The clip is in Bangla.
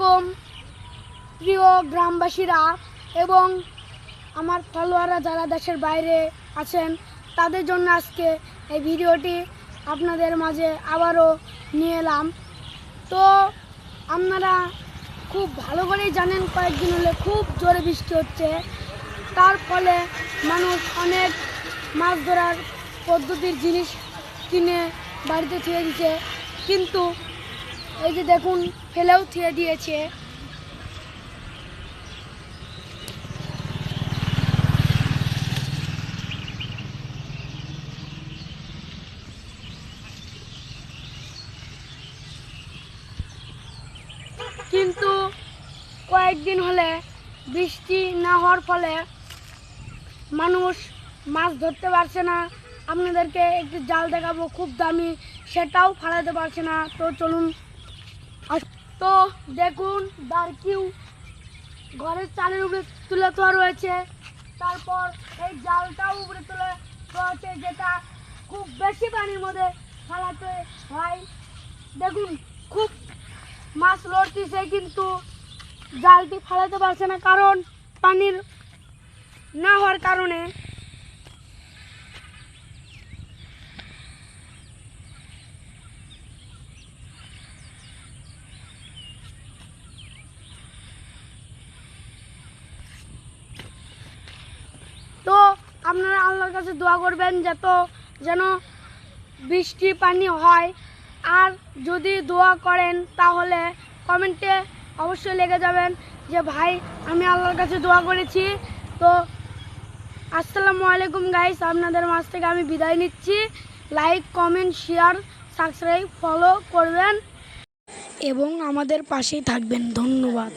আলাইকুম প্রিয় গ্রামবাসীরা এবং আমার ফলোয়াররা যারা দেশের বাইরে আছেন তাদের জন্য আজকে এই ভিডিওটি আপনাদের মাঝে আবারও নিয়ে এলাম। তো আপনারা খুব ভালো করেই জানেন কয়েকদিন হলে খুব জোরে বৃষ্টি হচ্ছে, তার ফলে মানুষ অনেক মাছ ধরার পদ্ধতির জিনিস কিনে বাড়িতে থুয়ে দিয়েছে, কিন্তু এই যে দেখুন ফেলেও থুয়ে দিয়েছে। কিন্তু কয়েকদিন হলে বৃষ্টি না হওয়ার ফলে মানুষ মাছ ধরতে পারছে না। আপনাদেরকে একটি জাল দেখাবো খুব দামি, সেটাও ফালাতে পারছে না। তো চলুন, তো দেখুন বারকিউ ঘরের চালের উপরে তুলে দেওয়া রয়েছে, তারপর এই জালটাও উপরে তুলে দেওয়া হচ্ছে, যেটা খুব বেশি পানির মধ্যে ফালাতে হয়। দেখুন খুব মাছ লড়তেছে, কিন্তু জালটি ফালাতে পারছে না, কারণ পানির না হওয়ার কারণে। তো আপনারা আল্লাহর কাছে দোয়া করবেন যেন বৃষ্টি পানি হয়। আর যদি দোয়া করেন তাহলে কমেন্টে অবশ্যই লিখে যাবেন যে ভাই আমি আল্লাহর কাছে দোয়া করেছি। তো আসসালামু আলাইকুম গাইস, আপনাদের মাঝ থেকে আমি বিদায় নিচ্ছি। Like, comment, share, subscribe, follow করবেন এবং আমাদের পাশেই থাকবেন। ধন্যবাদ।